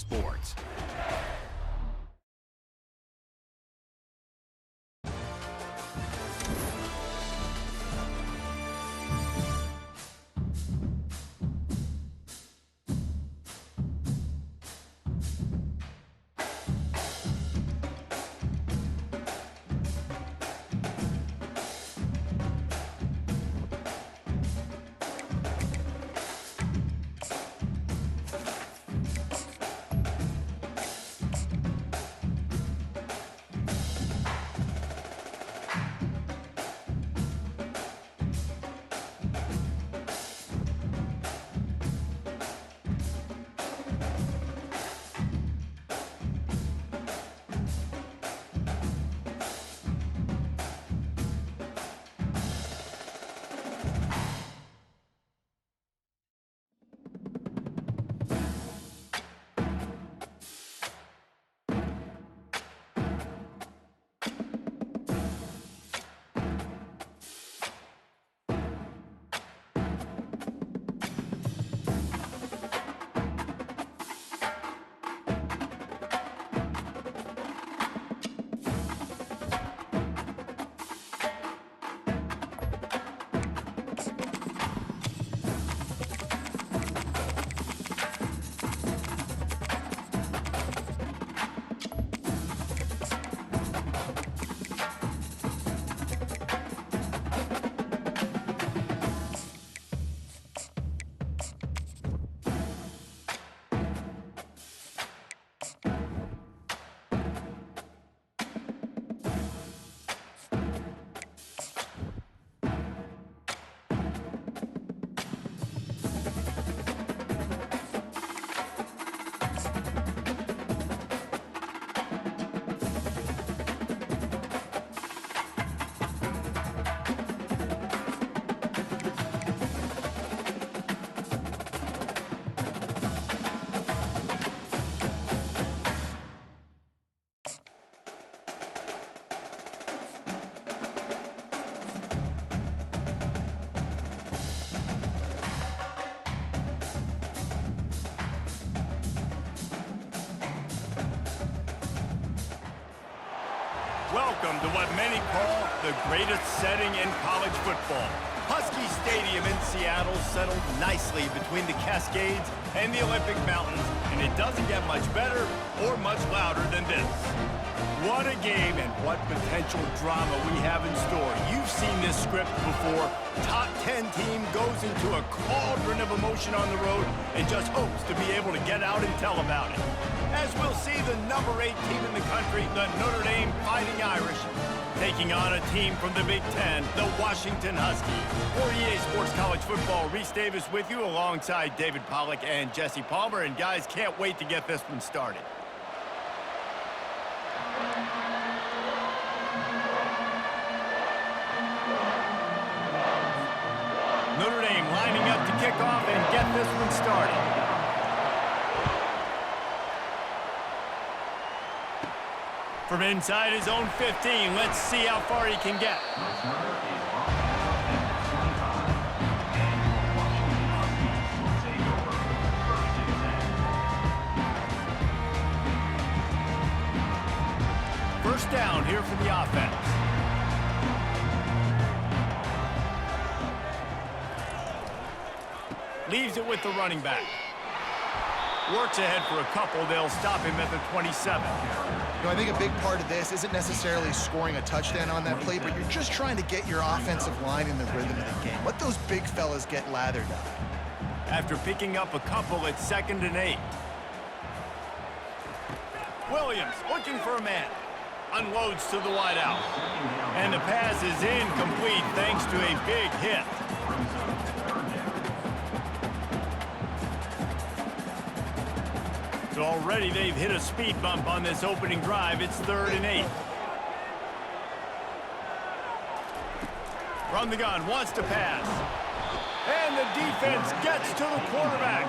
sports. Welcome to what many call the greatest setting in college football. Husky Stadium in Seattle settled nicely between the Cascades and the Olympic Mountains, and it doesn't get much better or much louder than this. What a game and what potential drama we have in store. You've seen this script before. Top 10 team goes into a cauldron of emotion on the road and just hopes to be able to get out and tell about it. As we'll see the number 8 team in the country, the Notre Dame Fighting Irish, taking on a team from the Big Ten, the Washington Huskies. For EA Sports College Football, Reese Davis with you alongside David Pollack and Jesse Palmer. And guys, can't wait to get this one started. Notre Dame lining up to kick off and get this one started. From inside his own 15, let's see how far he can get. First down here for the offense. Leaves it with the running back. Works ahead for a couple. They'll stop him at the 27. You know, I think a big part of this isn't necessarily scoring a touchdown on that play, but you're just trying to get your offensive line in the rhythm of the game. Let those big fellas get lathered up. After picking up a couple, it's 2nd and 8. Williams looking for a man. Unloads to the wideout. And the pass is incomplete thanks to a big hit. So already they've hit a speed bump on this opening drive. It's 3rd and 8. From the gun, wants to pass. And the defense gets to the quarterback.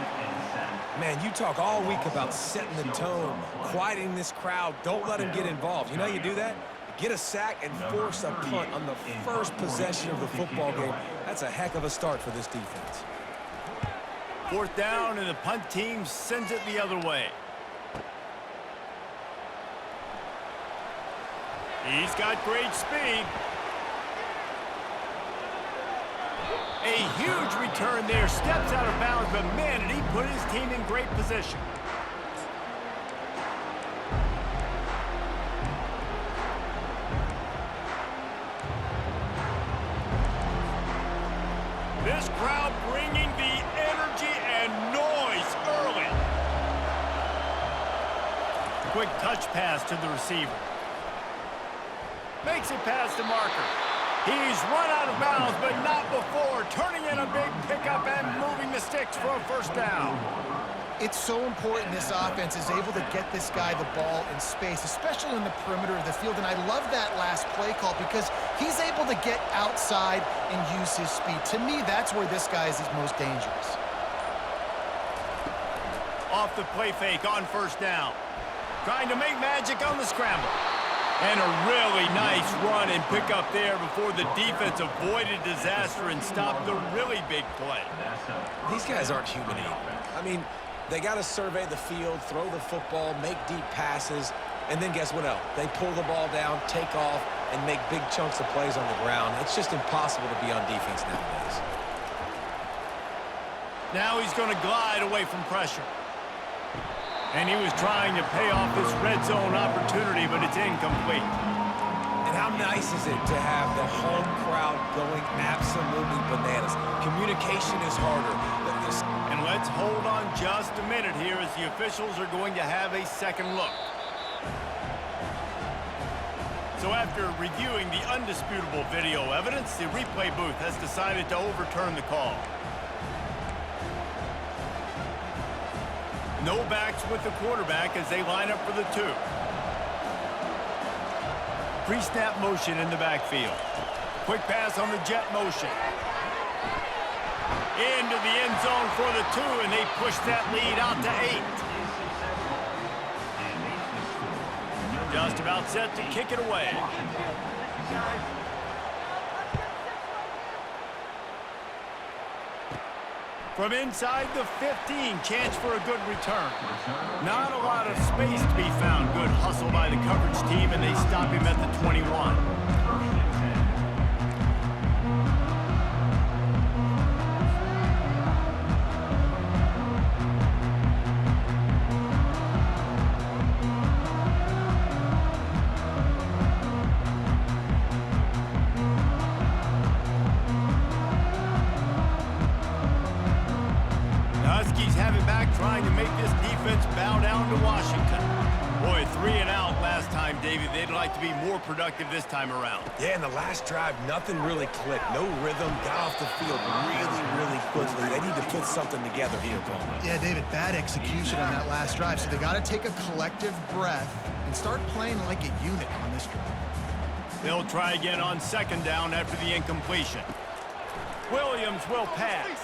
Man, you talk all week about setting the tone, quieting this crowd. Don't let them get involved. You know how you do that? Get a sack and force a punt on the first possession of the football game. That's a heck of a start for this defense. 4th down, and the punt team sends it the other way. He's got great speed. A huge return there. Steps out of bounds, but man, did he put his team in great position. This crowd bringing the energy and noise early. Quick touch pass to the receiver. Makes it past the marker. He's run out of bounds, but not before. Turning in a big pickup and moving the sticks for a first down. It's so important this offense is able to get this guy the ball in space, especially in the perimeter of the field. And I love that last play call because he's able to get outside and use his speed. To me, that's where this guy is his most dangerous. Off the play fake on first down. Trying to make magic on the scramble. And a really nice run and pick up there before the defense avoided disaster and stopped the really big play. These guys aren't human either. I mean, they got to survey the field, throw the football, make deep passes, and then guess what else? They pull the ball down, take off, and make big chunks of plays on the ground. It's just impossible to be on defense nowadays. Now he's going to glide away from pressure. And he was trying to pay off this red zone opportunity, but it's incomplete. And how nice is it to have the home crowd going absolutely bananas? Communication is harder. And let's hold on just a minute here as the officials are going to have a second look. So after reviewing the undisputable video evidence, the replay booth has decided to overturn the call. No backs with the quarterback as they line up for the 2. Pre-snap motion in the backfield. Quick pass on the jet motion. Into the end zone for the 2, and they push that lead out to 8. Just about set to kick it away. From inside the 15, chance for a good return. Not a lot of space to be found. Good hustle by the coverage team, and they stop him at the 21. Huskies have it back, trying to make this defense bow down to Washington. Boy, 3 and out last time, Davey. They'd like to be more productive this time around. Yeah, in the last drive, nothing really clicked. No rhythm, got off the field really quickly. They need to put something together here, Coleman. Yeah, David, bad execution on that last drive, so they got to take a collective breath and start playing like a unit on this drive. They'll try again on second down after the incompletion. Williams will pass.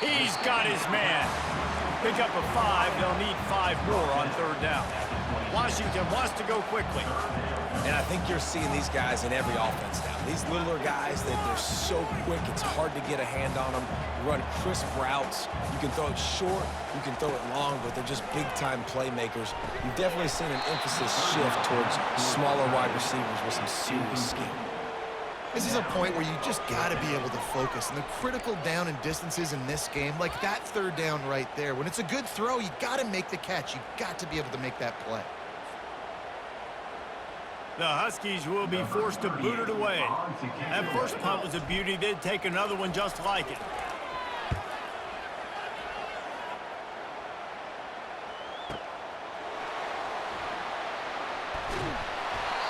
He's got his man. Pick up a 5. They'll need 5 more on third down. Washington wants to go quickly. And I think you're seeing these guys in every offense now. These littler guys, they're so quick, it's hard to get a hand on them. Run crisp routes. You can throw it short, you can throw it long, but they're just big-time playmakers. You've definitely seen an emphasis shift towards smaller wide receivers with some serious skill. This is a point where you just got to be able to focus. And the critical down and distances in this game, like that third down right there, when it's a good throw, you got to make the catch. You got to be able to make that play. The Huskies will be forced to boot it away. That first punt was a beauty. They'd take another one just like it.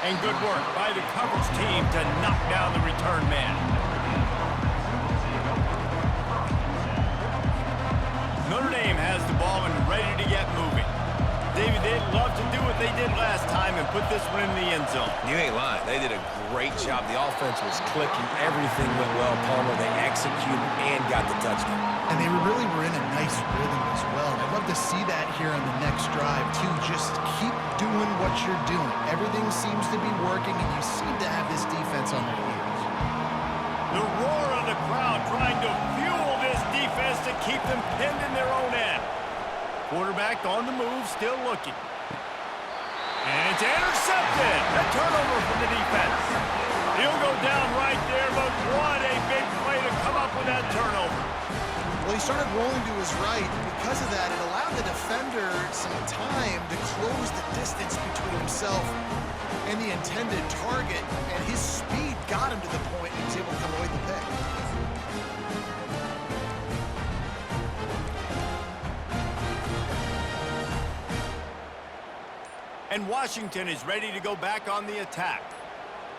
And good work by the coverage team to knock down the return man. Notre Dame has the ball and ready to get moving. David, they'd love to do what they did last time and put this one in the end zone. You ain't lying. They did a great job. The offense was clicking. Everything went well, Palmer. They executed and got the touchdown. And they really were in a nice rhythm as well. And I'd love to see that here on the next drive, too. Just keep doing what you're doing. Everything seems to be working, and you seem to have this defense on their heels. The roar of the crowd trying to fuel this defense to keep them pinned in their own end. Quarterback on the move, still looking. And it's intercepted. A turnover from the defense. He'll go down right there, but what a big play to come up with that turnover. Well, he started rolling to his right, and because of that, it allowed the defender some time to close the distance between himself and the intended target, and his speed got him to the point and he was able to come away with the pick. And Washington is ready to go back on the attack.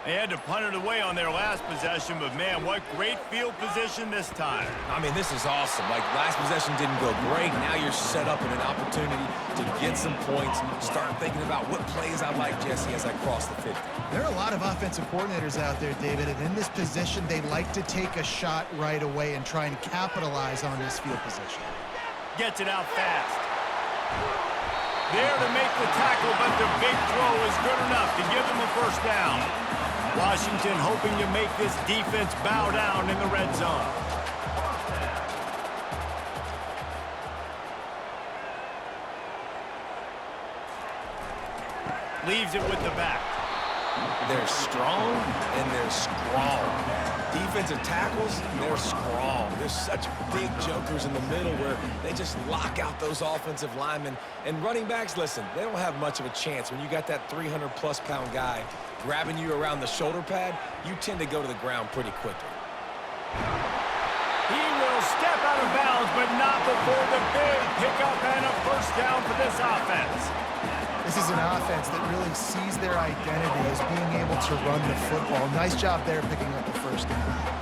They had to punt it away on their last possession, but man, what great field position this time. I mean, this is awesome. Like, last possession didn't go great. Now you're set up in an opportunity to get some points. Start thinking about what plays I like, Jesse, as I cross the 50. There are a lot of offensive coordinators out there, David, and in this position, they like to take a shot right away and try and capitalize on this field position. Gets it out fast. There to make the tackle, but the big throw is good enough to give them a first down. Washington hoping to make this defense bow down in the red zone. Leaves it with the back. They're strong and they're strong. Defensive tackles, they're strong. There's such big jokers in the middle where they just lock out those offensive linemen. And running backs, listen, they don't have much of a chance. When you got that 300-plus pound guy grabbing you around the shoulder pad, you tend to go to the ground pretty quickly. He will step out of bounds, but not before the big pickup and a first down for this offense. This is an offense that really sees their identity as being able to run the football. Nice job there picking up the first down.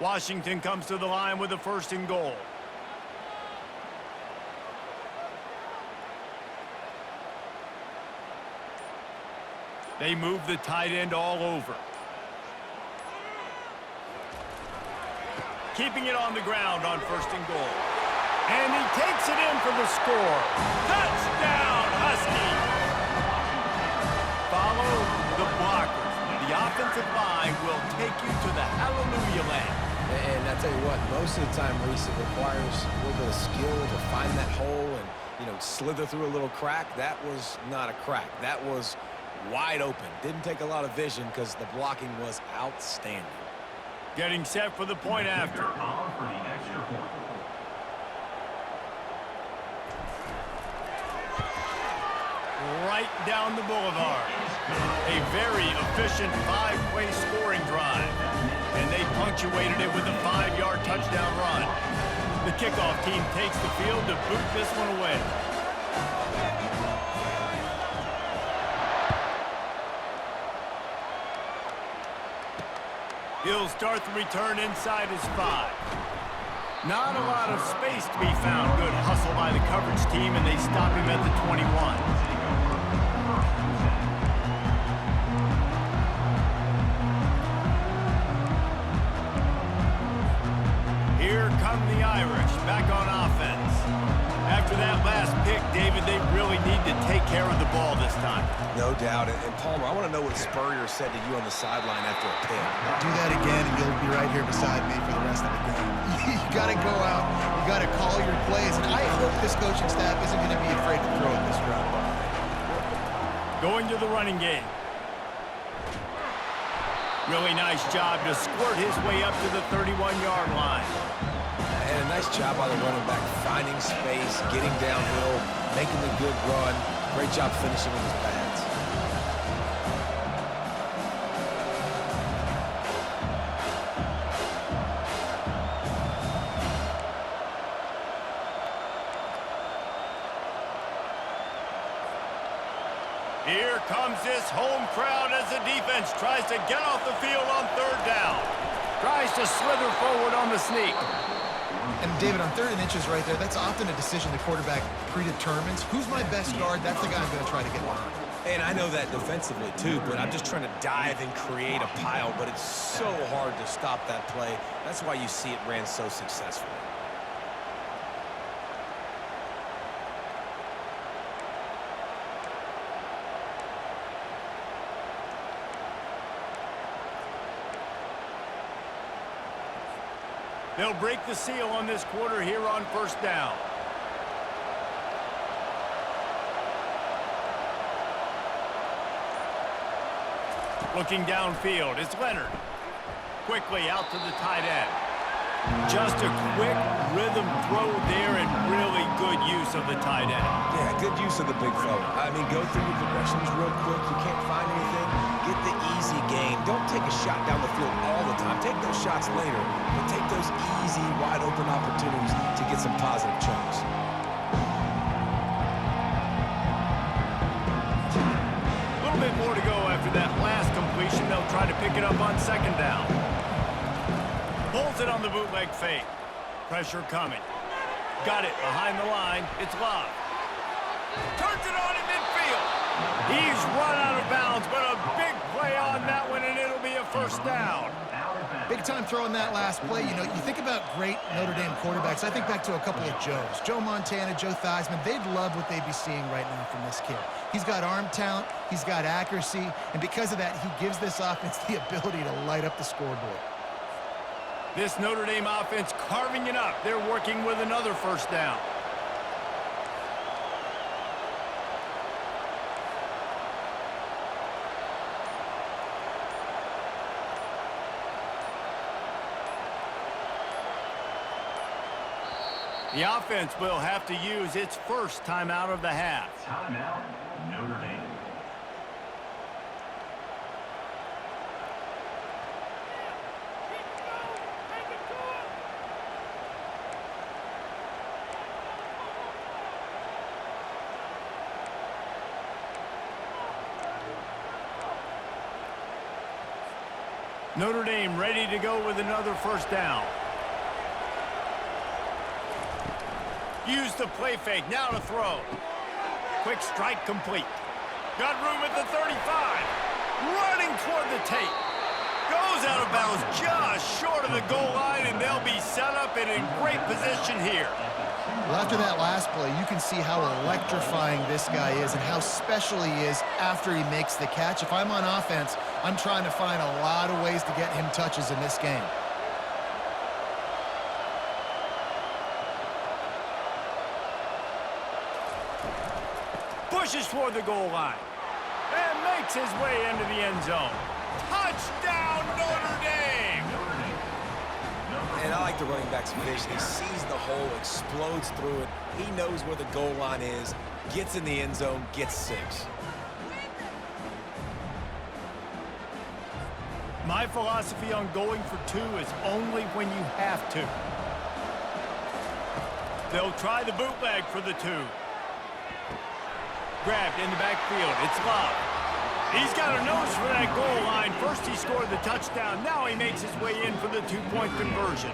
Washington comes to the line with a 1st and goal. They move the tight end all over. Keeping it on the ground on 1st and goal. And he takes it in for the score. Touchdown, Huskies! Follow the blockers. The offensive line will take you to the hallelujah land. And I tell you what, most of the time, Reese, it requires a little bit of skill to find that hole and, slither through a little crack. That was not a crack. That was wide open. Didn't take a lot of vision because the blocking was outstanding. Getting set for the point after. Right down the boulevard. A very efficient 5-play scoring drive. And they punctuated it with a 5-yard touchdown run. The kickoff team takes the field to boot this one away. He'll start the return inside his 5. Not a lot of space to be found. Good hustle by the coverage team, and they stop him at the 21. Here come the Irish, back on offense. After that last pick, David, they really need to take care of the ball this time. No doubt. And Palmer, I want to know what Spurrier said to you on the sideline after a pick. Do that again, and you'll be right here beside me for the rest of the game. You got to go out. You got to call your plays. And I hope this coaching staff isn't going to be afraid to throw it this round. Going to the running game. Really nice job to squirt his way up to the 31-yard line. And a nice job by the running back, finding space, getting downhill, making a good run. Great job finishing with his pads. Here comes this home crowd as the defense tries to get off the field on 3rd down. Tries to slither forward on the sneak. And David, on 3rd and inches right there, that's often a decision the quarterback predetermines. Who's my best guard? That's the guy I'm going to try to get behind. And I know that defensively too, but I'm just trying to dive and create a pile, but it's so hard to stop that play. That's why you see it ran so successfully. They'll break the seal on this quarter here on 1st down. Looking downfield, it's Leonard. Quickly out to the tight end. Just a quick rhythm throw there and really good use of the tight end. Yeah, good use of the big fella. I mean, go through your progressions real quick. You can't find anything. Get the easy gain. Don't take a shot down the field all the time. Take those shots later, but take those easy, wide-open opportunities to get some positive chunks. A little bit more to go after that last completion. They'll try to pick it up on 2nd down. Pulls it on the bootleg fake. Pressure coming. Got it behind the line. It's Love. Turns it on in midfield. He's run out of bounds, but a big play on that one, and it'll be a 1st down. Big time throw in that last play. You know, you think about great Notre Dame quarterbacks. I think back to a couple of Joes. Joe Montana, Joe Theismann. They'd love what they'd be seeing right now from this kid. He's got arm talent. He's got accuracy. And because of that, he gives this offense the ability to light up the scoreboard. This Notre Dame offense carving it up. They're working with another 1st down. The offense will have to use its first timeout of the half. Timeout, Notre Dame. Notre Dame ready to go with another first down. Use the play fake, now to throw. Quick strike complete. Got room at the 35. Running toward the tape. Goes out of bounds just short of the goal line, and they'll be set up and in great position here. Well, after that last play, you can see how electrifying this guy is and how special he is after he makes the catch. If I'm on offense, I'm trying to find a lot of ways to get him touches in this game. Pushes toward the goal line and makes his way into the end zone. Touchdown, Notre Dame! And I like the running back's vision. He sees the hole, explodes through it. He knows where the goal line is, gets in the end zone, gets 6. My philosophy on going for 2 is only when you have to. They'll try the bootleg for the 2. Grabbed in the backfield. It's Love. He's got a nose for that goal line. First he scored the touchdown. Now he makes his way in for the 2-point conversion.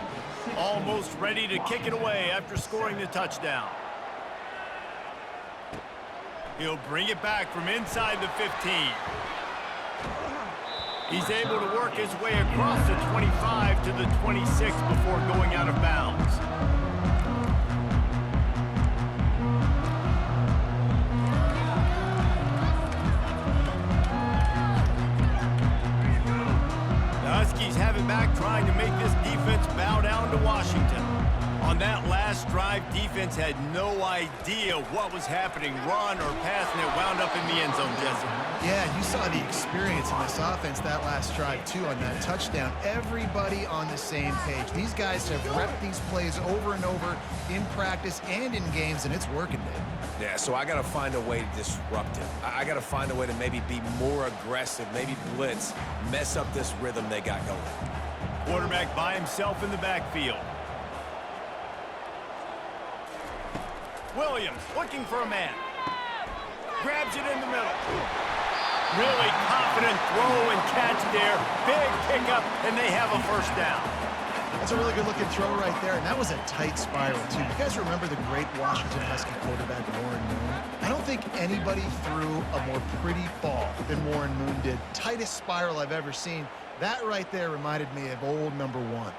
Almost ready to kick it away after scoring the touchdown. He'll bring it back from inside the 15. He's able to work his way across the 25 to the 26 before going out of bounds. Huskies have it back, trying to make this defense bow down to Washington. On that last drive, defense had no idea what was happening, run or pass, and it wound up in the end zone, Jesse. Yeah, you saw the experience in this offense that last drive, too, on that touchdown. Everybody on the same page. These guys have repped these plays over and over in practice and in games, and it's working, Dave. Yeah, so I got to find a way to disrupt him. I got to find a way to maybe be more aggressive, maybe blitz, mess up this rhythm they got going. Quarterback by himself in the backfield. Williams looking for a man. Grabs it in the middle. Really confident throw and catch there. Big pickup, and they have a first down. That's a really good-looking throw right there, and that was a tight spiral, too. You guys remember the great Washington Husky quarterback, Warren Moon? I don't think anybody threw a more pretty ball than Warren Moon did. Tightest spiral I've ever seen. That right there reminded me of old number 1.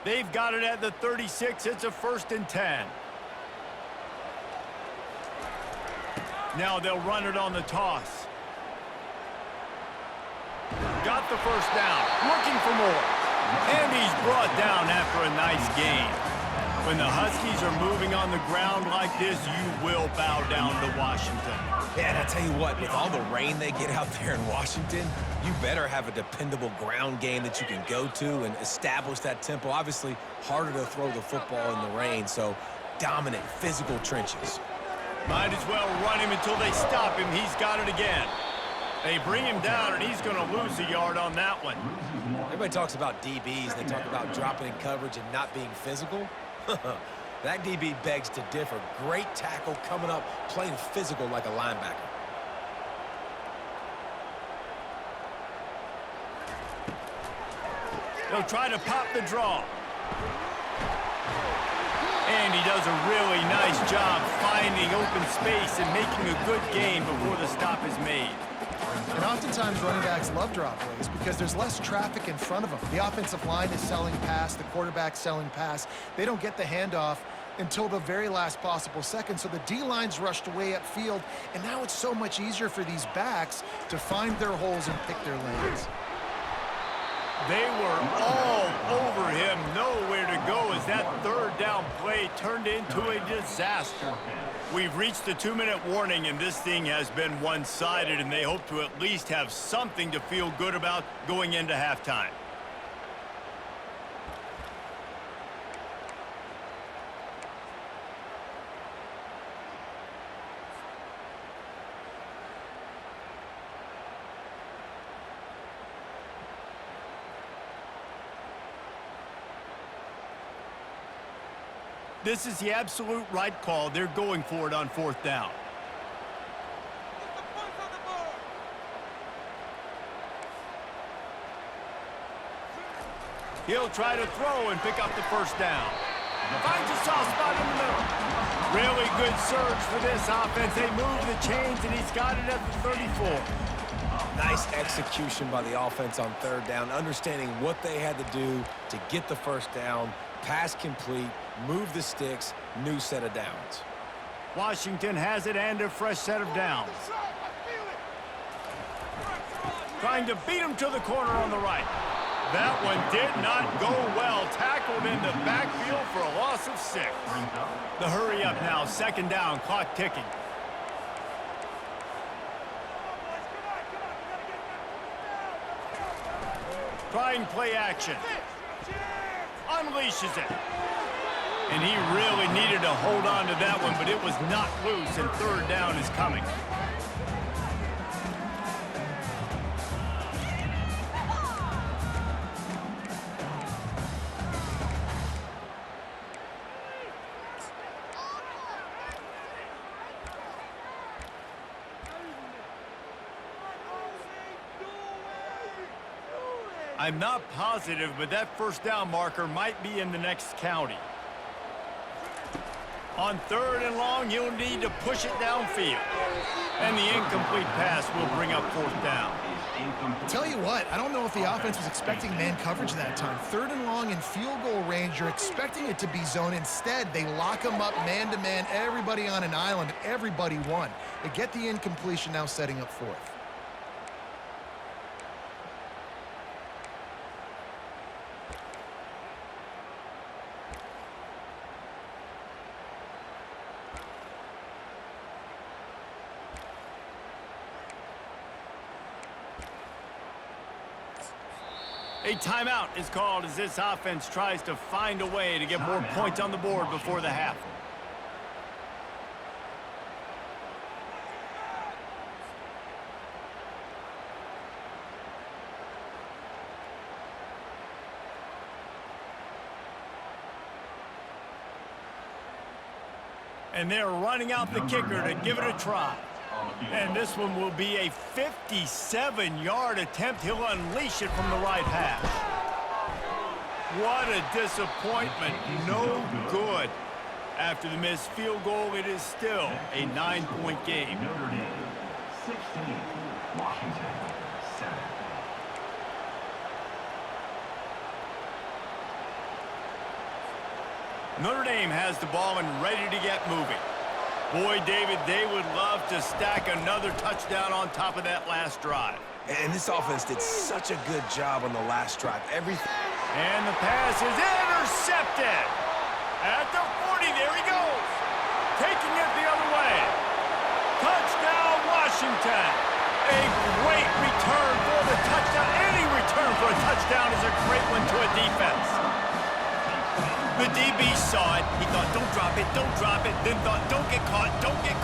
They've got it at the 36. It's a 1st and 10. Now they'll run it on the toss. Got the first down. Looking for more. And he's brought down after a nice gain. When the Huskies are moving on the ground like this, you will bow down to Washington. Yeah, and I tell you what, with all the rain they get out there in Washington, you better have a dependable ground game that you can go to and establish that tempo. Obviously, harder to throw the football in the rain, so dominant physical trenches. Might as well run him until they stop him. He's got it again. They bring him down, and he's going to lose a yard on that one. Everybody talks about DBs. They talk about dropping in coverage and not being physical. That DB begs to differ. Great tackle coming up, playing physical like a linebacker. They'll try to pop the draw. And he does a really nice job finding open space and making a good gain before the stop is made. And oftentimes running backs love drop plays because there's less traffic in front of them. The offensive line is selling pass, the quarterback's selling pass. They don't get the handoff until the very last possible second. So the D-line's rushed away upfield, and now it's so much easier for these backs to find their holes and pick their lanes. They were all over him, nowhere to go as that 3rd down play turned into a disaster. We've reached the 2-minute warning, and this thing has been one-sided, and they hope to at least have something to feel good about going into halftime. This is the absolute right call. They're going for it on 4th down. He'll try to throw and pick up the 1st down. Finds a soft spot in the middle. Really good surge for this offense. They move the chains, and he's got it at the 34. Nice execution by the offense on 3rd down, understanding what they had to do to get the 1st down, pass complete, move the sticks, new set of downs. Washington has it and a fresh set of downs. Trying to beat him to the corner on the right. That one did not go well. Tackled in the backfield for a loss of 6. The hurry up now, 2nd down, clock ticking. Trying play action. Unleashes it. And he really needed to hold on to that one, but it was not loose, and 3rd down is coming. I'm not positive, but that 1st down marker might be in the next county. On 3rd and long, you'll need to push it downfield. And the incomplete pass will bring up 4th down. Tell you what, I don't know if the offense was expecting man coverage that time. 3rd and long in field goal range, you're expecting it to be zone. Instead, they lock them up man-to-man, everybody on an island, everybody won. They get the incompletion, now setting up 4th. A timeout is called as this offense tries to find a way to get more points on the board before the half. And they're running out the kicker to give it a try. And this one will be a 57-yard attempt. He'll unleash it from the right hash. What a disappointment. No good. After the missed field goal, it is still a 9-point game. Notre Dame 16, Washington 7. Notre Dame has the ball and ready to get moving. Boy, David, they would love to stack another touchdown on top of that last drive. And this offense did such a good job on the last drive. And the pass is intercepted. At the 40, there he goes. Taking it the other way. Touchdown, Washington. A great return for the touchdown. Any return for a touchdown is a great one to a defense. The DB saw it. He thought, don't drop it, then thought, don't get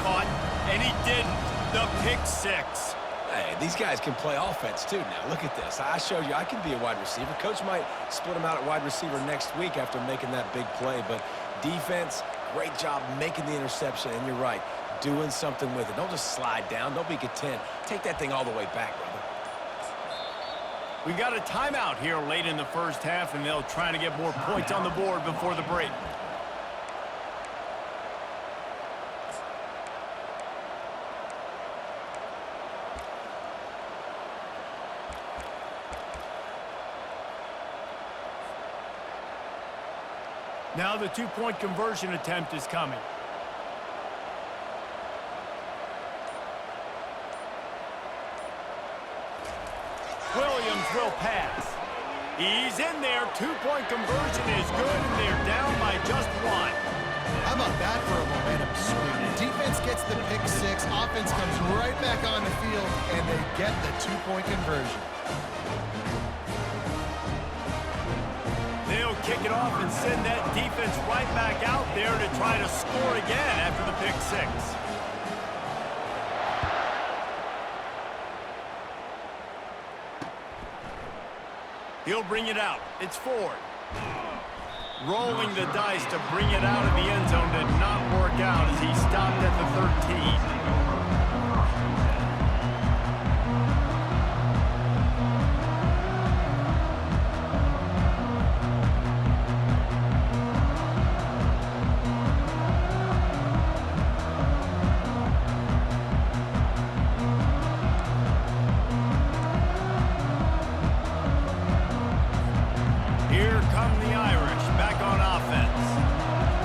caught, and he didn't. The pick 6. Hey, these guys can play offense too now. Look at this. I showed you I can be a wide receiver. Coach might split him out at wide receiver next week after making that big play, but defense, great job making the interception, and you're right, doing something with it. Don't just slide down. Don't be content. Take that thing all the way back, brother. We've got a timeout here late in the first half, and they'll try to get more points on the board before the break. Now the 2-point conversion attempt is coming. Williams will pass. He's in there. 2-point conversion is good, and they're down by just 1. How about that for a momentum swing? Defense gets the pick 6. Offense comes right back on the field, and they get the 2-point conversion. They'll kick it off and send that defense right back out there to try to score again after the pick 6. He'll bring it out. It's Ford. Rolling the dice to bring it out of the end zone did not work out as he stopped at the 13. Here come the Irish back on offense.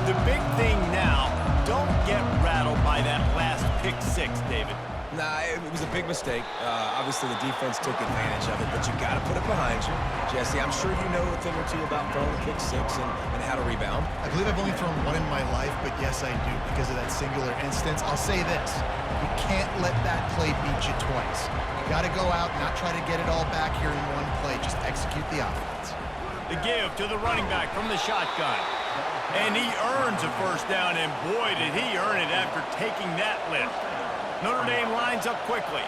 The big thing now, don't get rattled by that last pick six, David. Nah, it was a big mistake. Obviously, the defense took advantage of it, but you got to put it behind you. Jesse, I'm sure you know a thing or two about throwing a pick six and how to rebound. I believe I've only thrown one in my life, but yes, I do because of that singular instance. I'll say this. You can't let that play beat you twice. You got to go out, not try to get it all back here in one play. Just execute the offense. The give to the running back from the shotgun. And he earns a first down, and boy, did he earn it after taking that lift. Notre Dame lines up quickly.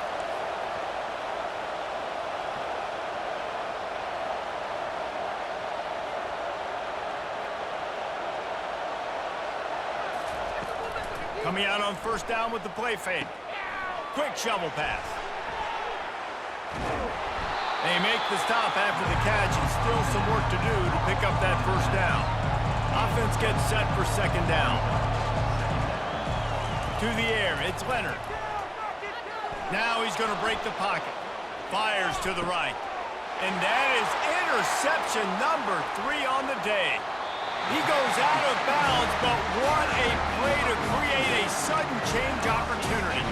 Coming out on first down with the play fake. Quick shovel pass. They make the stop after the catch, and still some work to do to pick up that first down. Offense gets set for second down. To the air, it's Leonard. Now he's going to break the pocket. Fires to the right. And that is interception number 3 on the day. He goes out of bounds, but what a play to create a sudden change opportunity.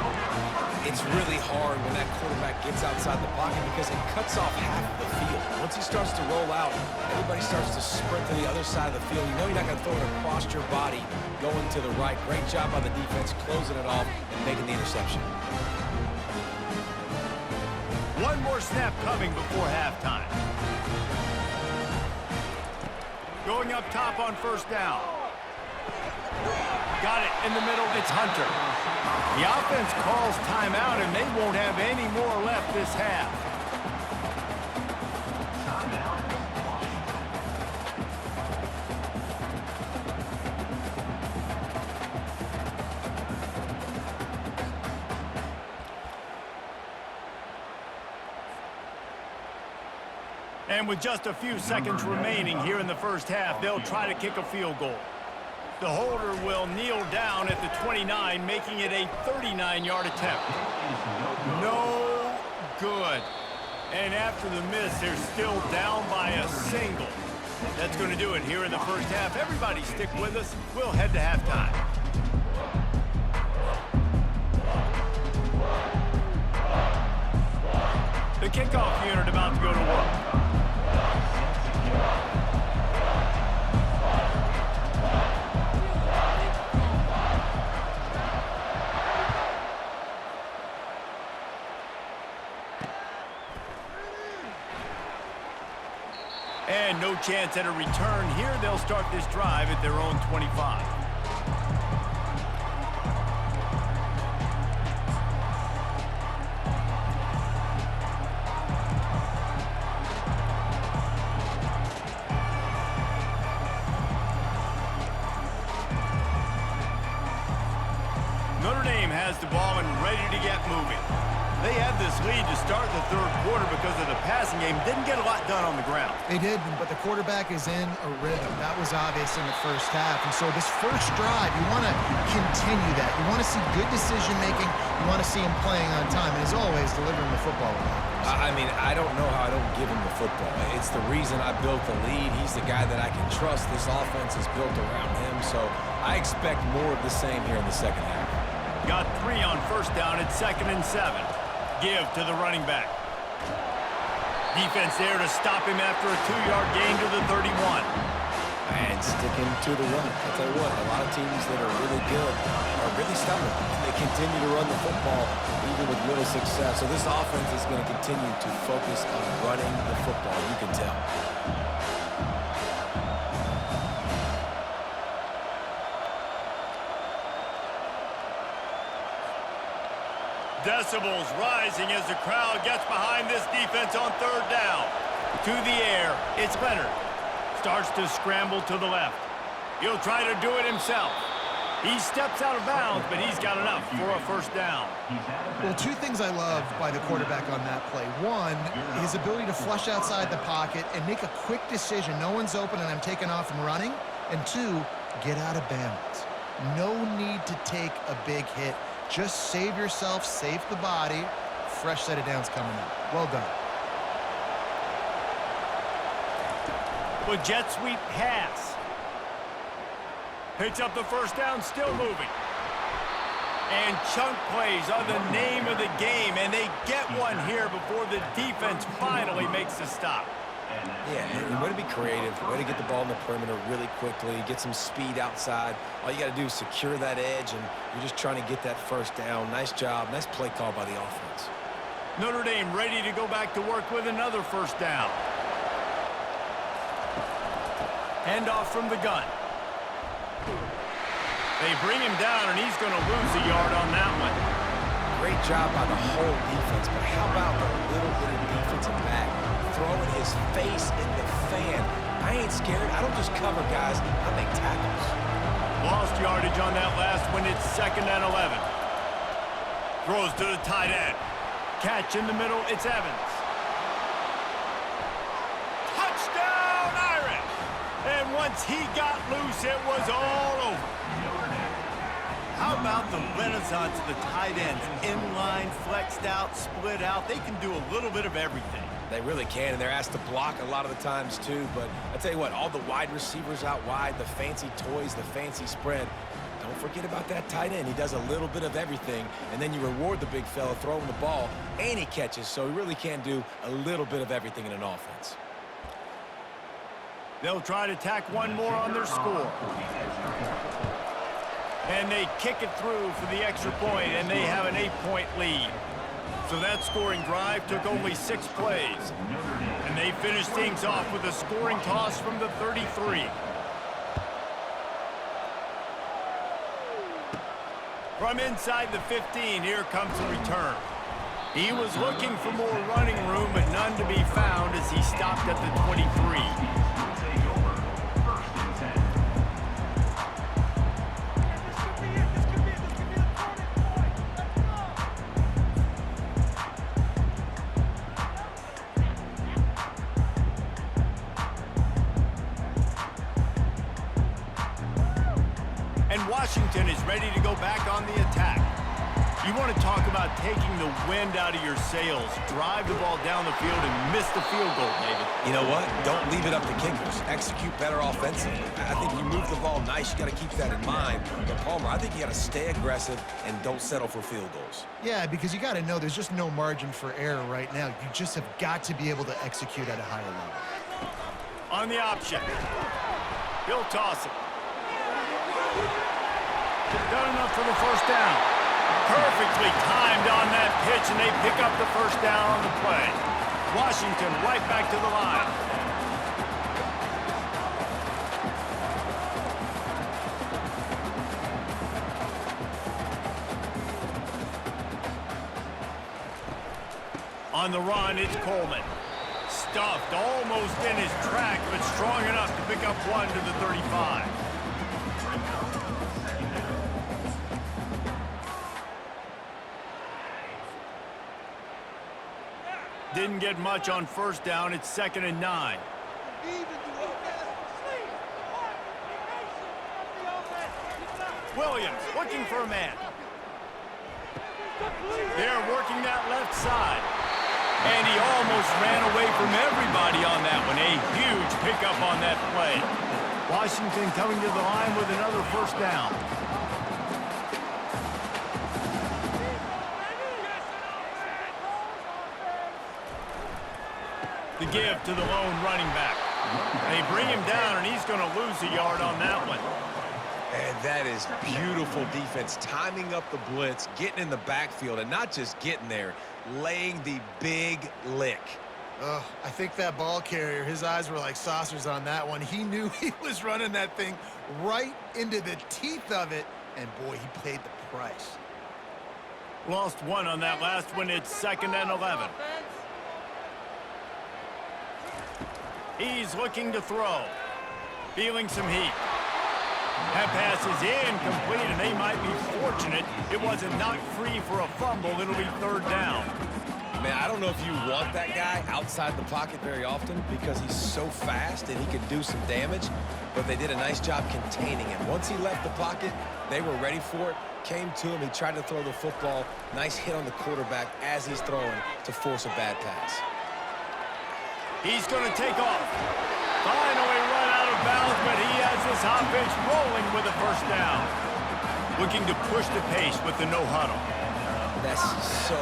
It's really hard when that quarterback gets outside the pocket because it cuts off half of the field. Once he starts to roll out, everybody starts to sprint to the other side of the field. You know you're not going to throw it across your body going to the right. Great job by the defense closing it off and making the interception. One more snap coming before halftime. Going up top on first down. Got it in the middle. It's Hunter. The offense calls timeout, and they won't have any more left this half. And with just a few seconds remaining here in the first half, they'll try to kick a field goal. The holder will kneel down at the 29, making it a 39-yard attempt. No good. And after the miss, they're still down by a single. That's going to do it here in the first half. Everybody stick with us. We'll head to halftime. The kickoff unit about to go to work. And no chance at a return here. They'll start this drive at their own 25. Notre Dame has the ball and ready to get moving. They had this lead to start the third quarter because of the passing game. Didn't get a lot done on the ground. They did, but the quarterback is in a rhythm. That was obvious in the first half. And so this first drive, you want to continue that. You want to see good decision-making. You want to see him playing on time. And as always, delivering the football. I mean, I don't know how I don't give him the football. It's the reason I built the lead. He's the guy that I can trust. This offense is built around him. So I expect more of the same here in the second half. Got 3 on first down at 2nd and 7. Give to the running back. Defense there to stop him after a 2-yard gain to the 31. And sticking to the run. I'll tell you what, a lot of teams that are really good are really stubborn. And they continue to run the football even with little success. So this offense is going to continue to focus on running the football. You can tell. Decibels rising as the crowd gets behind this defense on third down. To the air, it's Leonard. Starts to scramble to the left. He'll try to do it himself. He steps out of bounds, but he's got enough for a first down. Well, two things I love by the quarterback on that play. One, his ability to flush outside the pocket and make a quick decision. No one's open and I'm taking off and running. And two, get out of bounds. No need to take a big hit. Just save yourself, save the body. Fresh set of downs coming up. Well done. With jet sweep pass. Picks up the first down, still moving. And chunk plays are the name of the game, and they get one here before the defense finally makes a stop. Yeah, way to be creative, way to get the ball in the perimeter really quickly, get some speed outside. All you got to do is secure that edge, and you're just trying to get that first down. Nice job, nice play call by the offense. Notre Dame ready to go back to work with another first down. Handoff from the gun. They bring him down, and he's going to lose a yard on that one. Great job by the whole defense, but how about the little bit of defensive back throwing his face in the fan? I ain't scared. I don't just cover guys. I make tackles. Lost yardage on that last one. It's 2nd and 11. Throws to the tight end. Catch in the middle. It's Evans. Touchdown, Irish! And once he got loose, it was all over. How about the renaissance of the tight ends? Inline, flexed out, split out. They can do a little bit of everything. They really can, and they're asked to block a lot of the times too. But I tell you what, all the wide receivers out wide, the fancy toys, the fancy spread, don't forget about that tight end. He does a little bit of everything, and then you reward the big fella throwing the ball, and he catches, so he really can do a little bit of everything in an offense. They'll try to tack one more on their score. And they kick it through for the extra point, and they have an 8-point lead. So that scoring drive took only 6 plays. And they finished things off with a scoring toss from the 33. From inside the 15, here comes the return. He was looking for more running room, but none to be found as he stopped at the 23. Washington is ready to go back on the attack. You want to talk about taking the wind out of your sails. Drive the ball down the field and miss the field goal, David. You know what? Don't leave it up to kickers. Execute better offensively. I think you move the ball nice. You got to keep that in mind. But Palmer, I think you got to stay aggressive and don't settle for field goals. Yeah, because you got to know there's just no margin for error right now. You just have got to be able to execute at a higher level. On the option. He'll toss it. Done enough for the first down. Perfectly timed on that pitch, and they pick up the first down on the play. Washington right back to the line. On the run, it's Coleman. Stuffed almost in his track, but strong enough to pick up one to the 35. Didn't get much on first down. It's 2nd and 9. Williams looking for a man. They're working that left side. And he almost ran away from everybody on that one. A huge pickup on that play. Washington coming to the line with another first down. The give to the lone running back. They bring him down, and he's going to lose a yard on that one. And that is beautiful defense, timing up the blitz, getting in the backfield, and not just getting there, laying the big lick. I think that ball carrier, his eyes were like saucers on that one. He knew he was running that thing right into the teeth of it, and boy, he paid the price. Lost one on that last one. It's 2nd and 11. He's looking to throw. feeling some heat. That pass is incomplete, and they might be fortunate it wasn't knocked free for a fumble. It'll be third down. Man, I don't know if you want that guy outside the pocket very often because he's so fast and he can do some damage, but they did a nice job containing him. Once he left the pocket, they were ready for it, came to him, he tried to throw the football. Nice hit on the quarterback as he's throwing to force a bad pass. He's going to take off. Finally run out of bounds, but he has this offense rolling with a first down. Looking to push the pace with the no huddle. That's so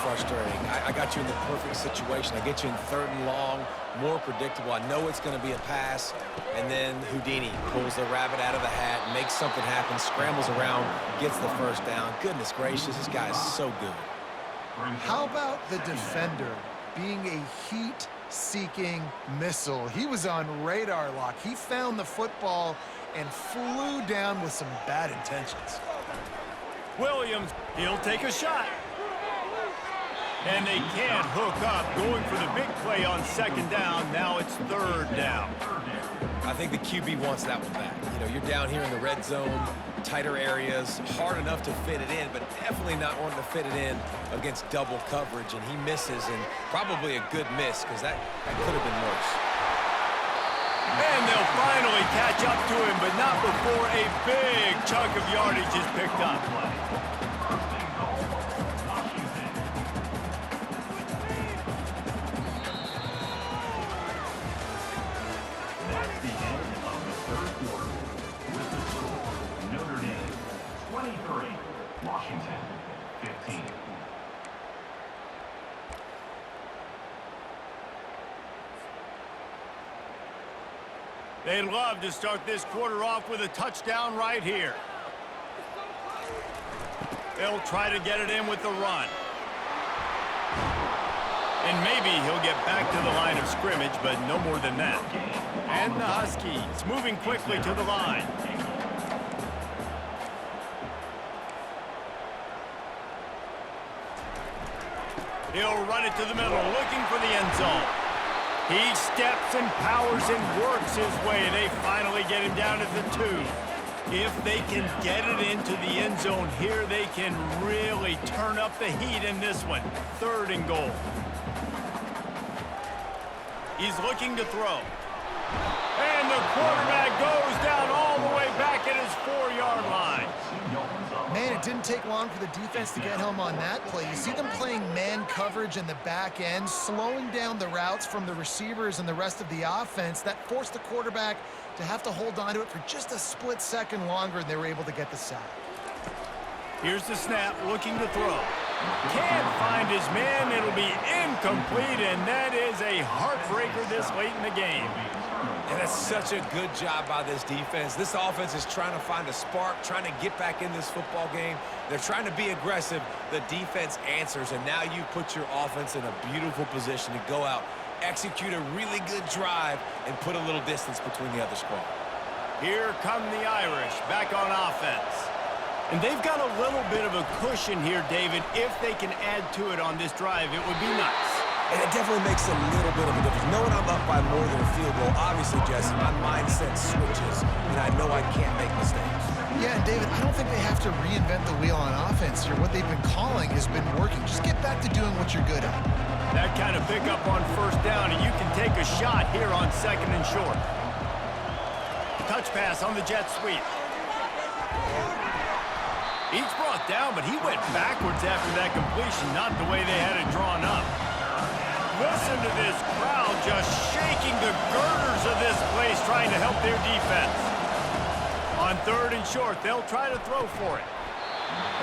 frustrating. I got you in the perfect situation. I get you in third and long, more predictable. I know it's going to be a pass, and then Houdini pulls the rabbit out of the hat, makes something happen, scrambles around, gets the first down. Goodness gracious, this guy is so good. How about the defender being a heat-seeking missile? He was on radar lock. He found the football and flew down with some bad intentions. Williams, he'll take a shot. And they can't hook up, going for the big play on second down. Now it's third down. I think the QB wants that one back. You know, you're down here in the red zone, tighter areas, hard enough to fit it in, but definitely not wanting to fit it in against double coverage, and he misses, and probably a good miss because that could have been worse. And they'll finally catch up to him, but not before a big chunk of yardage is picked up. That's the end of the third quarter. With the score, Notre Dame 23, Washington 15. They'd love to start this quarter off with a touchdown right here. They'll try to get it in with the run. And maybe he'll get back to the line of scrimmage, but no more than that. And the Huskies moving quickly to the line. He'll run it to the middle, looking for the end zone. He steps and powers and works his way. They finally get him down at the 2. If they can get it into the end zone here, they can really turn up the heat in this one. Third and goal. He's looking to throw. And the quarterback goes down all the way back at his 4-yard line. Man, it didn't take long for the defense to get home on that play. You see them playing man coverage in the back end, slowing down the routes from the receivers and the rest of the offense. That forced the quarterback to have to hold on to it for just a split second longer, and they were able to get the sack. Here's the snap, looking to throw. Can't find his man. It'll be incomplete, and that is a heartbreaker this late in the game. And that's such a good job by this defense. This offense is trying to find a spark, trying to get back in this football game. They're trying to be aggressive. The defense answers, and now you put your offense in a beautiful position to go out, execute a really good drive, and put a little distance between the other squad. Here come the Irish back on offense. And they've got a little bit of a cushion here, David. If they can add to it on this drive, it would be nice. And it definitely makes a little bit of a difference. Knowing I'm up by more than a field goal, obviously, Jesse, my mindset switches, and I know I can't make mistakes. Yeah, and David, I don't think they have to reinvent the wheel on offense here. What they've been calling has been working. Just get back to doing what you're good at. That kind of pickup on first down, and you can take a shot here on second and short. Touch pass on the jet sweep. He's brought down, but he went backwards after that completion, not the way they had it drawn up. Listen to this crowd just shaking the girders of this place, trying to help their defense. On third and short, they'll try to throw for it.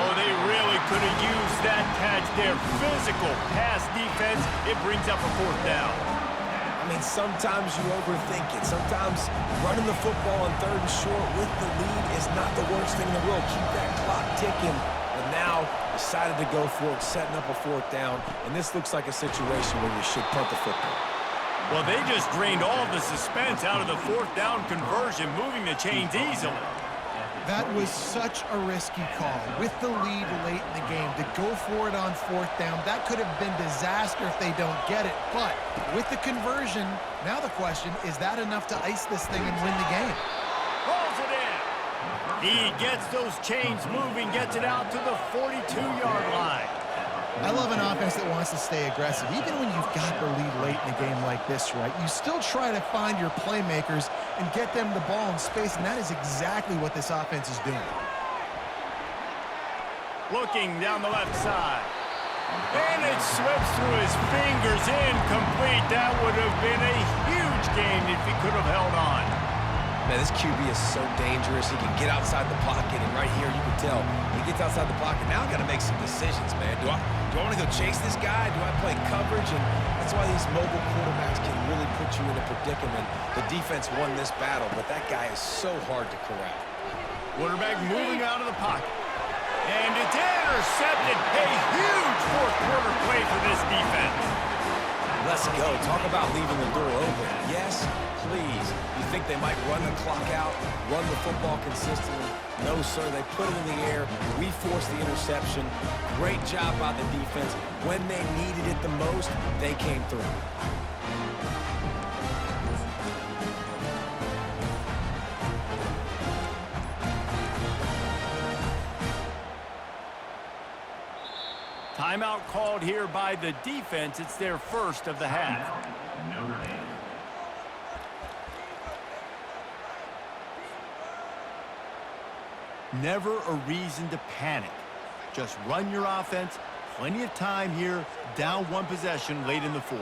Oh, they really could have used that catch there. Physical pass defense, it brings up a fourth down. I mean, sometimes you overthink it. Sometimes running the football on third and short with the lead is not the worst thing in the world. Keep that clock ticking. But now, decided to go for it, setting up a fourth down. And this looks like a situation where you should punt the football. Well, they just drained all of the suspense out of the fourth down conversion, moving the chains easily. That was such a risky call. With the lead late in the game, to go for it on 4th down, that could have been disaster if they don't get it. But with the conversion, now the question, is that enough to ice this thing and win the game? Rolls it in. He gets those chains moving, gets it out to the 42-yard line. I love an offense that wants to stay aggressive. Even when you've got the lead late in a game like this, right, you still try to find your playmakers and get them the ball in space, and that is exactly what this offense is doing. Looking down the left side. And it slips through his fingers, incomplete. That would have been a huge gain if he could have held on. Man, this QB is so dangerous. He can get outside the pocket, and right here you can tell he gets outside the pocket. Now I got to make some decisions, man. Do I want to go chase this guy? Do I play coverage? And that's why these mobile quarterbacks can really put you in a predicament. The defense won this battle, but that guy is so hard to corral. Quarterback moving out of the pocket. And it's intercepted. A huge fourth-quarter play for this defense. Let's go. Talk about leaving the door open. Yes, please. You think they might run the clock out, run the football consistently? No, sir. They put it in the air. We forced the interception. Great job by the defense. When they needed it the most, they came through. Timeout called here by the defense. It's their first of the half. Notre Dame. Never a reason to panic. Just run your offense. Plenty of time here. Down one possession late in the 4th.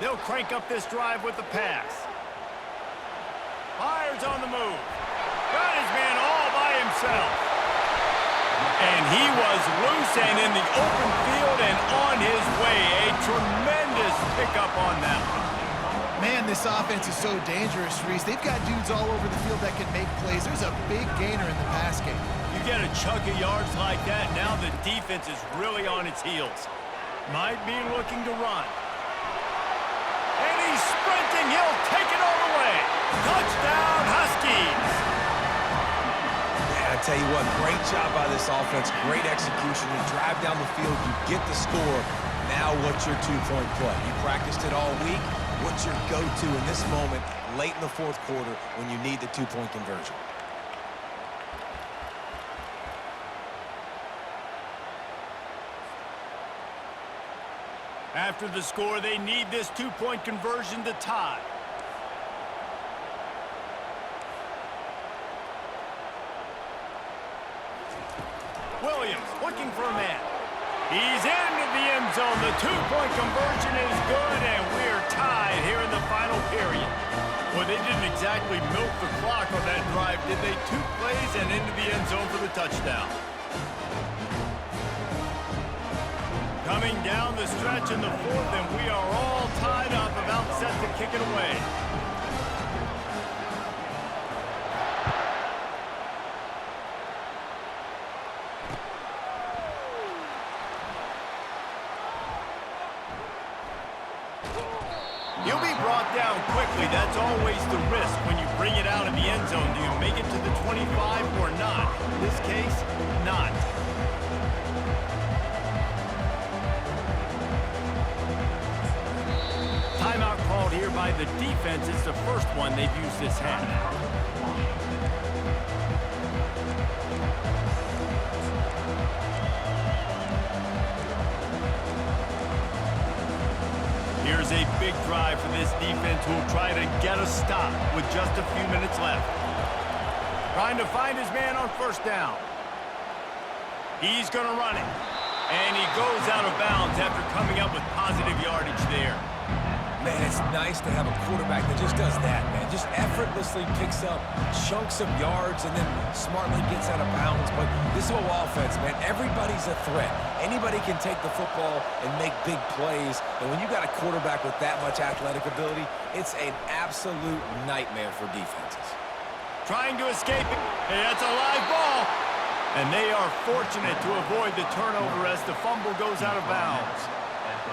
They'll crank up this drive with the pass. Fires on the move. Got his man all by himself. And he was loose and in the open field and on his way. A tremendous pickup on that one. Man, this offense is so dangerous, Reese. They've got dudes all over the field that can make plays. There's a big gainer in the pass game. You get a chunk of yards like that, now the defense is really on its heels. Might be looking to run. And he's sprinting. He'll take it all the way. Touchdown, Huskies. I tell you what, great job by this offense, great execution. You drive down the field, you get the score. Now what's your two-point play? You practiced it all week. What's your go-to in this moment late in the 4th quarter when you need the two-point conversion? After the score, they need this two-point conversion to tie. Williams looking for a man. He's into the end zone. The two-point conversion is good, and we're tied here in the final period. Well, they didn't exactly milk the clock on that drive, did they? 2 plays and into the end zone for the touchdown. Coming down the stretch in the 4th, and we are all tied up, about set to kick it away. He'll be brought down quickly. That's always the risk when you bring it out of the end zone. Do you make it to the 25 or not? In this case, not. Timeout called here by the defense. It's the first one they've used this half. Here's a big drive for this defense who will try to get a stop with just a few minutes left. Trying to find his man on 1st down. He's going to run it. And he goes out of bounds after coming up with positive yardage there. Man, it's nice to have a quarterback that just does that, man. Just effortlessly picks up chunks of yards and then smartly gets out of bounds. But this whole offense, man, everybody's a threat. Anybody can take the football and make big plays. And when you got a quarterback with that much athletic ability, it's an absolute nightmare for defenses. Trying to escape it. Hey, that's a live ball. And they are fortunate to avoid the turnover as the fumble goes out of bounds.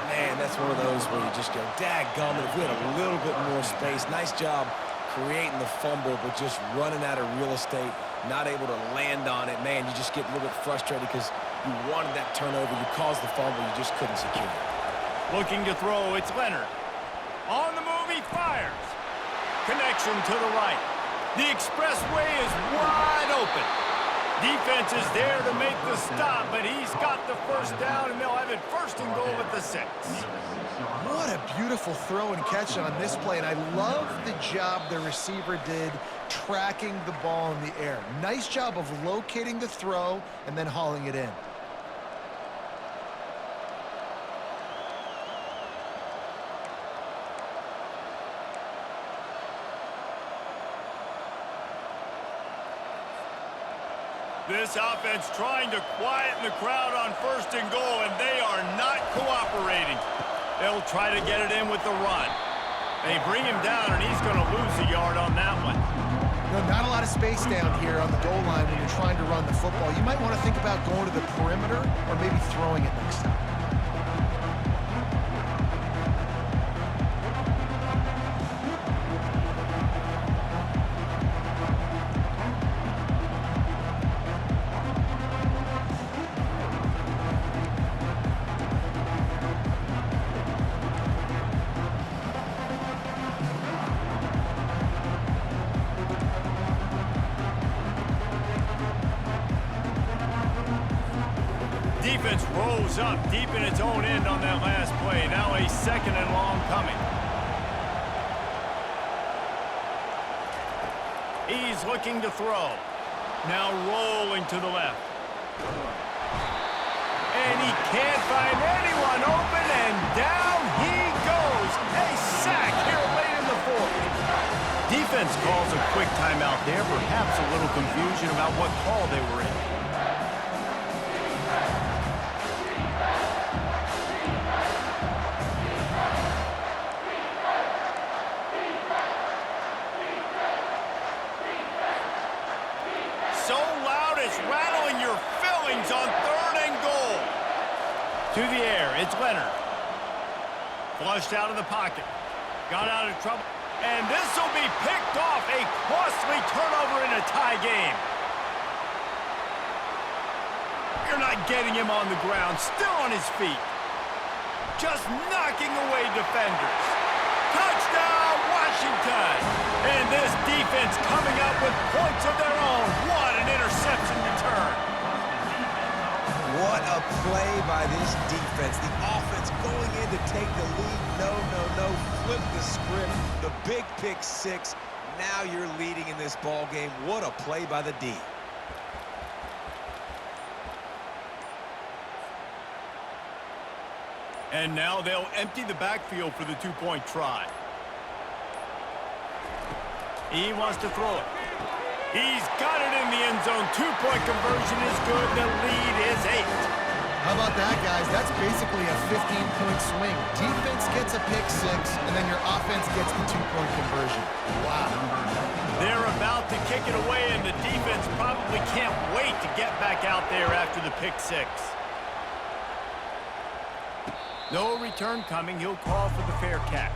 Man, that's one of those where you just go, dadgummit, if we had a little bit more space. Nice job creating the fumble, but just running out of real estate, not able to land on it. Man, you just get a little bit frustrated because you wanted that turnover. You caused the fumble. You just couldn't secure it. Looking to throw, it's Leonard. On the move, he fires. Connection to the right. The expressway is wide open. Defense is there to make the stop, but he's got the first down, and they'll have it first and goal at the 6. What a beautiful throw and catch on this play, and I love the job the receiver did tracking the ball in the air. Nice job of locating the throw and then hauling it in. This offense trying to quieten the crowd on first and goal, and they are not cooperating. They'll try to get it in with the run. They bring him down, and he's going to lose a yard on that one. No, not a lot of space down here on the goal line when you're trying to run the football. You might want to think about going to the perimeter or maybe throwing it next time. Defense rolls up deep in its own end on that last play. Now a second and long coming. He's looking to throw. Now rolling to the left. And he can't find anyone open, and down he goes. A sack here late in the fourth. Defense calls a quick timeout there. Perhaps a little confusion about what call they were in. Rattling your fillings on third and goal. To the air, it's Leonard. Flushed out of the pocket. Got out of trouble. And this will be picked off. A costly turnover in a tie game. You're not getting him on the ground. Still on his feet. Just knocking away defenders. Touchdown, Washington! And this defense coming up with points of their own. What an interception return. What a play by this defense. The offense going in to take the lead. No. Flip the script. The big pick six. Now you're leading in this ball game. What a play by the D. And now they'll empty the backfield for the two-point try. He wants to throw it. He's got it in the end zone. Two-point conversion is good. The lead is 8. How about that, guys? That's basically a 15-point swing. Defense gets a pick six, and then your offense gets the two-point conversion. Wow. They're about to kick it away, and the defense probably can't wait to get back out there after the pick six. No return coming. He'll call for the fair catch.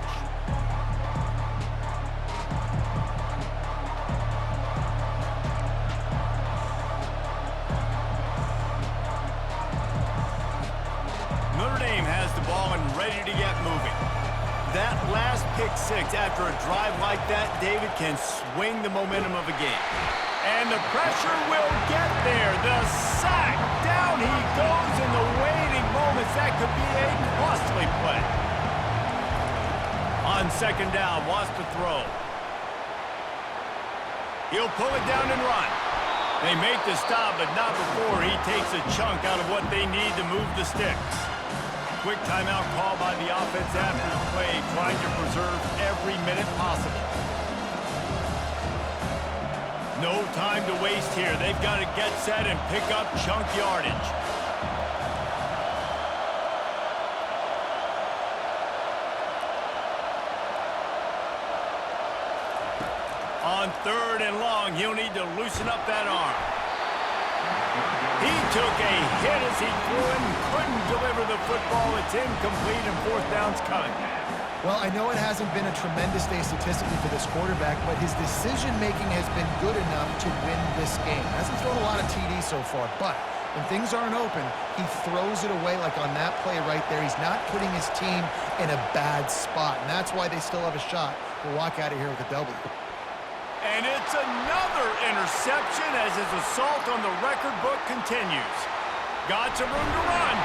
Notre Dame has the ball and ready to get moving. That last pick six after a drive like that, David, can swing the momentum of a game. And the pressure will get there. The sack. Down he goes in the waiting moments. That could be a costly play. On second down, wants to throw. He'll pull it down and run. They make the stop, but not before he takes a chunk out of what they need to move the sticks. Quick timeout call by the offense after the play, trying to preserve every minute possible. No time to waste here. They've got to get set and pick up chunk yardage. On third and long, he'll need to loosen up that arm. He took a hit as he threw it and couldn't deliver the football. It's incomplete and fourth down's coming. Well, I know it hasn't been a tremendous day statistically for this quarterback, but his decision-making has been good enough to win this game. Hasn't thrown a lot of TDs so far, but when things aren't open, he throws it away like on that play right there. He's not putting his team in a bad spot, and that's why they still have a shot to walk out of here with a W. And it's another interception as his assault on the record book continues. Got some room to run.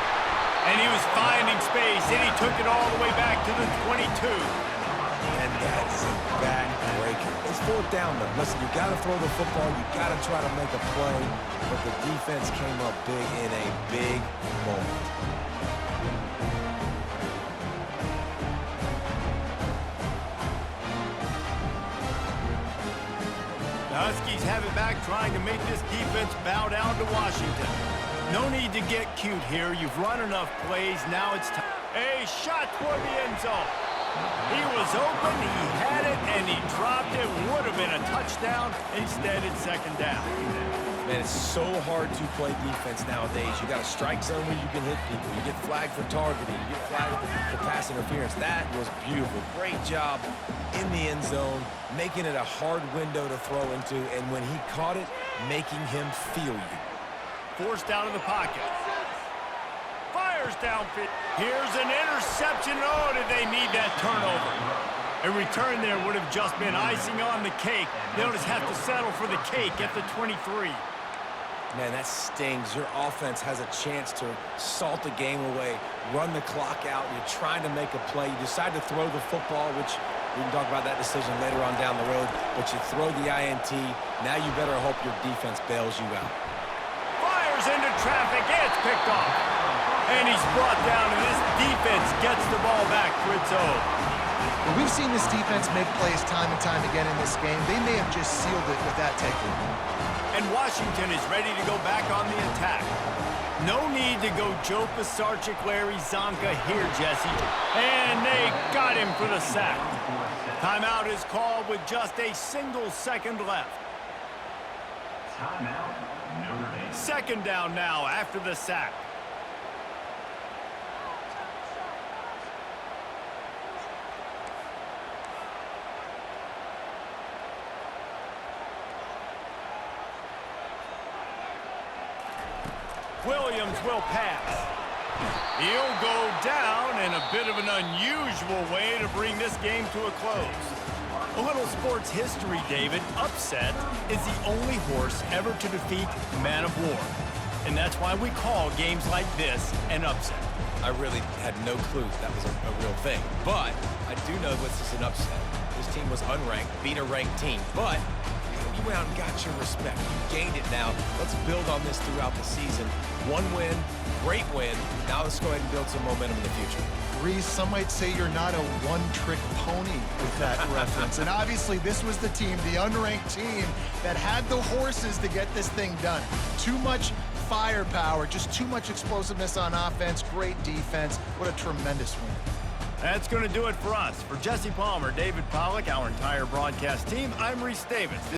And he was finding space, and he took it all the way back to the 22. And that's a back-breaker. It's 4th down, though. Listen, you got to throw the football. You got to try to make a play. But the defense came up big in a big moment. The Huskies have it back, trying to make this defense bow down to Washington. No need to get cute here. You've run enough plays. Now it's time. A shot toward the end zone. He was open, he had it, and he dropped it. Would have been a touchdown. Instead, it's 2nd down. Man, it's so hard to play defense nowadays. You got a strike zone where you can hit people. You get flagged for targeting. You get flagged for pass interference. That was beautiful. Great job in the end zone, making it a hard window to throw into, and when he caught it, making him feel you. Forced out of the pocket. Fires downfield. Here's an interception. Oh, did they need that turnover? A return there would have just been icing on the cake. They'll just have to settle for the cake at the 23. Man, that stings. Your offense has a chance to salt the game away, run the clock out. You're trying to make a play. You decide to throw the football, which we can talk about that decision later on down the road, but you throw the INT. Now you better hope your defense bails you out. Into traffic, it's picked off. And he's brought down, and this defense gets the ball back for its own. Well, we've seen this defense make plays time and time again in this game. They may have just sealed it with that takeaway. And Washington is ready to go back on the attack. No need to go Joe Pisarcik, Larry Zonka here, Jesse. And they got him for the sack. Timeout is called with just a single second left. Timeout, Notre Dame. 2nd down now after the sack. Williams will pass. He'll go down in a bit of an unusual way to bring this game to a close. A little sports history, David. Upset is the only horse ever to defeat Man of War. And that's why we call games like this an upset. I really had no clue that was a real thing. But I do know this is an upset. This team was unranked, beat a ranked team. But you went out and got your respect. You gained it now. Let's build on this throughout the season. One win, great win. Now let's go ahead and build some momentum in the future. Reese, some might say you're not a one-trick pony with that reference. And obviously, this was the team, the unranked team, that had the horses to get this thing done. Too much firepower, just too much explosiveness on offense, great defense. What a tremendous win. That's going to do it for us. For Jesse Palmer, David Pollack, our entire broadcast team, I'm Reese Davis.